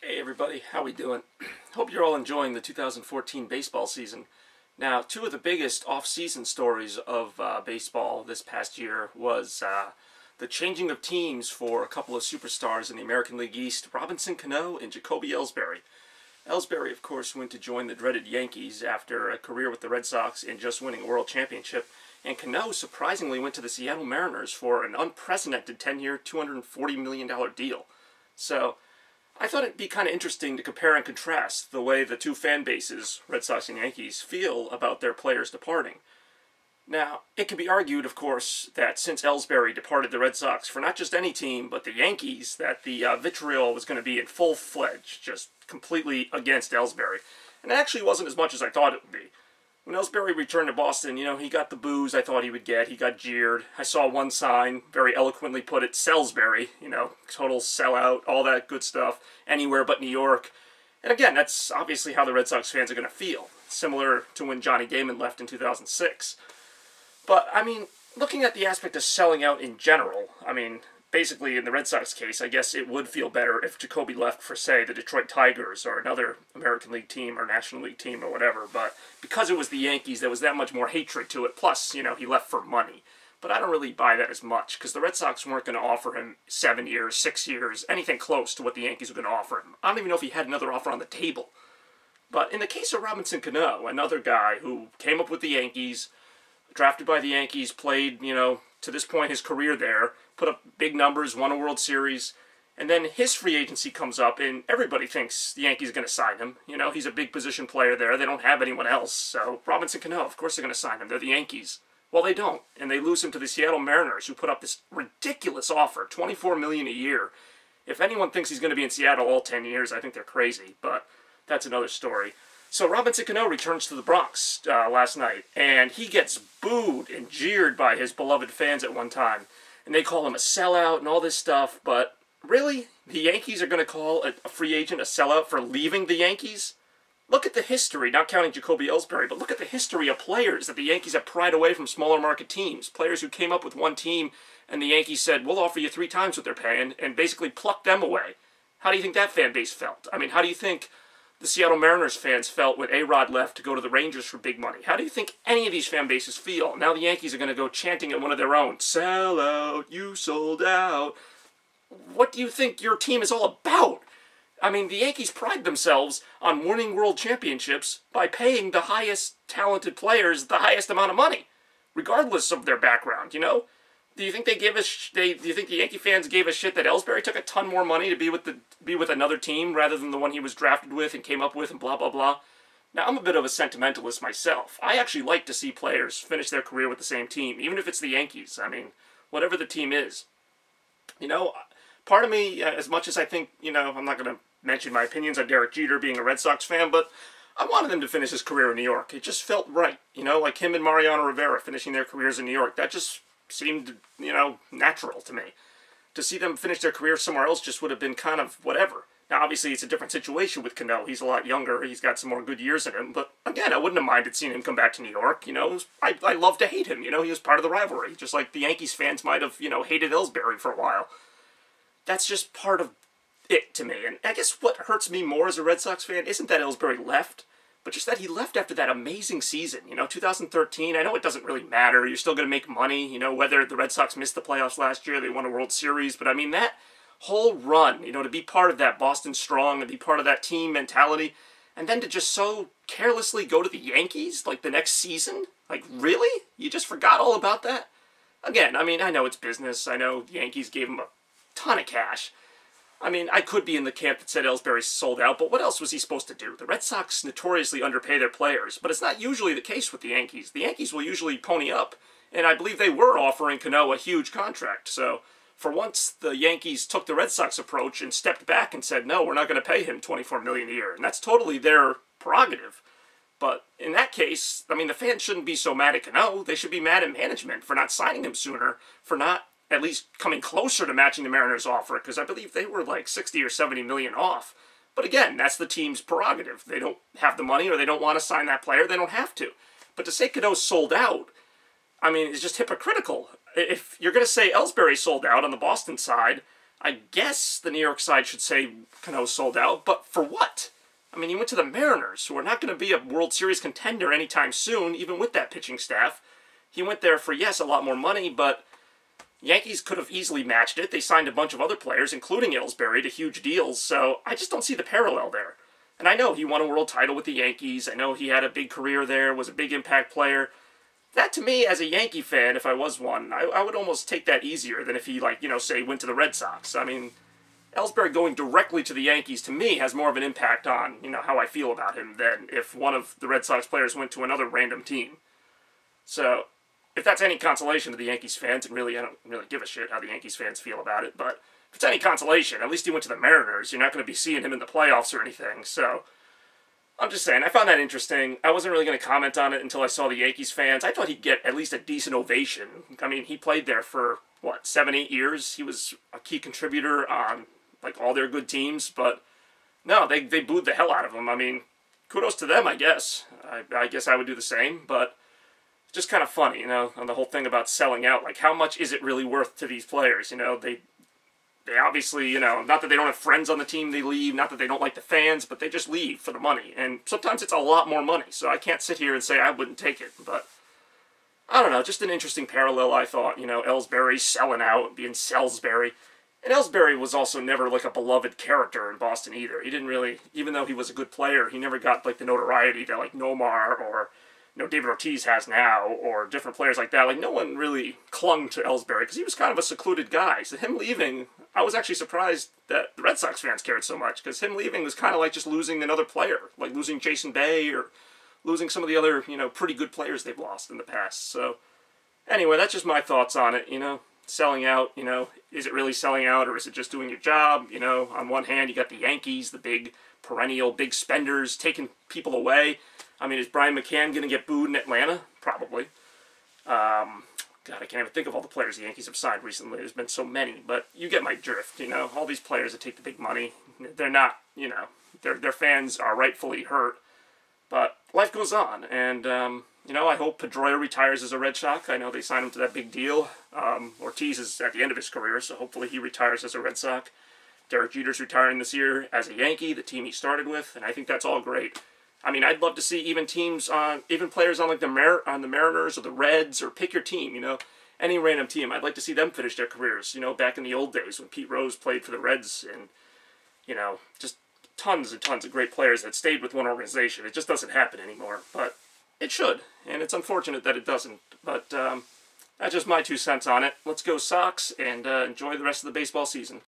Hey everybody, how we doing? Hope you're all enjoying the 2014 baseball season. Now, two of the biggest off-season stories of baseball this past year was the changing of teams for a couple of superstars in the American League East, Robinson Cano and Jacoby Ellsbury. Ellsbury, of course, went to join the dreaded Yankees after a career with the Red Sox and just winning a World Championship, and Cano surprisingly went to the Seattle Mariners for an unprecedented 10-year, $240 million deal. So, I thought it'd be kind of interesting to compare and contrast the way the two fan bases, Red Sox and Yankees, feel about their players departing. Now, it can be argued, of course, that since Ellsbury departed the Red Sox for not just any team, but the Yankees, that the vitriol was going to be in full-fledged, just completely against Ellsbury. And it actually wasn't as much as I thought it would be. When Ellsbury returned to Boston, he got the boos I thought he would get. He got jeered. I saw one sign, very eloquently put it, Salisbury, total sellout, all that good stuff, anywhere but New York. And again, that's obviously how the Red Sox fans are going to feel, similar to when Johnny Damon left in 2006. But, looking at the aspect of selling out in general, basically in the Red Sox case, I guess it would feel better if Jacoby left for, say, the Detroit Tigers or another American League team or National League team or whatever. But because it was the Yankees, there was that much more hatred to it. Plus, he left for money. But I don't really buy that as much because the Red Sox weren't going to offer him 7 years, 6 years, anything close to what the Yankees were going to offer him. I don't even know if he had another offer on the table. But in the case of Robinson Cano, another guy who came up with the Yankees, drafted by the Yankees, played, to this point his career there, put up big numbers, won a World Series, and then his free agency comes up, and everybody thinks the Yankees are going to sign him. He's a big position player there. They don't have anyone else, so Robinson Cano, of course they're going to sign him. They're the Yankees. Well, they don't, and they lose him to the Seattle Mariners, who put up this ridiculous offer, $24 million a year. If anyone thinks he's going to be in Seattle all 10 years, I think they're crazy, but that's another story. So Robinson Cano returns to the Bronx last night, and he gets booed and jeered by his beloved fans at one time. And they call him a sellout and all this stuff, but really? The Yankees are going to call a free agent a sellout for leaving the Yankees? Look at the history, not counting Jacoby Ellsbury, but look at the history of players that the Yankees have pried away from smaller market teams. Players who came up with one team, and the Yankees said, we'll offer you 3 times what they're paying, and basically plucked them away. How do you think that fan base felt? How do you think the Seattle Mariners fans felt when A-Rod left to go to the Rangers for big money? How do you think any of these fan bases feel? Now the Yankees are going to go chanting at one of their own, sell out, you sold out. What do you think your team is all about? The Yankees pride themselves on winning world championships by paying the highest talented players the highest amount of money, regardless of their background, Do you think they give do you think the Yankee fans gave a shit that Ellsbury took a ton more money to be with another team rather than the one he was drafted with and came up with and blah blah blah? Now I'm a bit of a sentimentalist myself. I actually like to see players finish their career with the same team, even if it's the Yankees. Whatever the team is. Part of me, as much as I think, I'm not going to mention my opinions on Derek Jeter being a Red Sox fan, but I wanted him to finish his career in New York. It just felt right, like him and Mariano Rivera finishing their careers in New York. That just seemed, natural to me. To see them finish their career somewhere else just would have been kind of whatever. Now, obviously, it's a different situation with Cano. He's a lot younger. He's got some more good years in him. But, again, I wouldn't have minded seeing him come back to New York. I love to hate him. He was part of the rivalry. Just like the Yankees fans might have, hated Ellsbury for a while. That's just part of it to me. And I guess what hurts me more as a Red Sox fan isn't that Ellsbury left, but just that he left after that amazing season. 2013, I know it doesn't really matter. You're still going to make money, whether the Red Sox missed the playoffs last year, they won a World Series. But, that whole run, to be part of that Boston Strong and be part of that team mentality, and then to just so carelessly go to the Yankees, like, the next season? Like, really? You just forgot all about that? Again, I know it's business. I know the Yankees gave him a ton of cash. I could be in the camp that said Ellsbury sold out, but what else was he supposed to do? The Red Sox notoriously underpay their players, but it's not usually the case with the Yankees. The Yankees will usually pony up, and I believe they were offering Cano a huge contract. So, for once, the Yankees took the Red Sox approach and stepped back and said, no, we're not going to pay him $24 million a year, and that's totally their prerogative. But in that case, the fans shouldn't be so mad at Cano. They should be mad at management for not signing him sooner, for not at least coming closer to matching the Mariners' offer, because I believe they were like 60 or 70 million off. But again, that's the team's prerogative. They don't have the money or they don't want to sign that player. They don't have to. But to say Cano's sold out, it's just hypocritical. If you're going to say Ellsbury sold out on the Boston side, I guess the New York side should say Cano sold out, but for what? I mean, he went to the Mariners, who are not going to be a World Series contender anytime soon, even with that pitching staff. He went there for, yes, a lot more money, but Yankees could have easily matched it. They signed a bunch of other players, including Ellsbury, to huge deals, so I just don't see the parallel there. And I know he won a world title with the Yankees. I know he had a big career there, was a big impact player. That, to me, as a Yankee fan, if I was one, I would almost take that easier than if he, like, say, went to the Red Sox. I mean, Ellsbury going directly to the Yankees, to me, has more of an impact on, how I feel about him than if one of the Red Sox players went to another random team. So, if that's any consolation to the Yankees fans, and really, I don't really give a shit how the Yankees fans feel about it, but if it's any consolation, at least he went to the Mariners. You're not going to be seeing him in the playoffs or anything, so I'm just saying, I found that interesting. I wasn't really going to comment on it until I saw the Yankees fans. I thought he'd get at least a decent ovation. I mean, he played there for, 7, 8 years? He was a key contributor on, all their good teams, but no, they booed the hell out of him. I mean, kudos to them, I guess. I guess I would do the same, but just kind of funny, on the whole thing about selling out. Like, how much is it really worth to these players? They obviously, not that they don't have friends on the team they leave, not that they don't like the fans, but they just leave for the money. And sometimes it's a lot more money, so I can't sit here and say I wouldn't take it. But, I don't know, just an interesting parallel, I thought. Ellsbury selling out, being Salisbury. And Ellsbury was also never, a beloved character in Boston either. He didn't really, even though he was a good player, he never got, the notoriety that, Nomar or David Ortiz has now, or different players like that. No one really clung to Ellsbury, because he was kind of a secluded guy. So him leaving, I was actually surprised that the Red Sox fans cared so much, because him leaving was kind of like just losing another player, like losing Jason Bay, or losing some of the other, pretty good players they've lost in the past. So, anyway, that's just my thoughts on it, selling out, is it really selling out, or is it just doing your job? On one hand, you got the Yankees, the big, perennial, big spenders, taking people away. I mean, is Brian McCann going to get booed in Atlanta? Probably. God, I can't even think of all the players the Yankees have signed recently. There's been so many, but you get my drift, All these players that take the big money, they're not, their fans are rightfully hurt, but life goes on, and, I hope Pedroia retires as a Red Sox. I know they signed him to that big deal. Ortiz is at the end of his career, so hopefully he retires as a Red Sox. Derek Jeter's retiring this year as a Yankee, the team he started with, and I think that's all great. I mean, I'd love to see even players on the Mariners or the Reds, or pick your team, any random team. I'd like to see them finish their careers, back in the old days when Pete Rose played for the Reds, and, just tons and tons of great players that stayed with one organization. It just doesn't happen anymore, but it should, and it's unfortunate that it doesn't, but that's just my 2 cents on it. Let's go Sox, and enjoy the rest of the baseball season.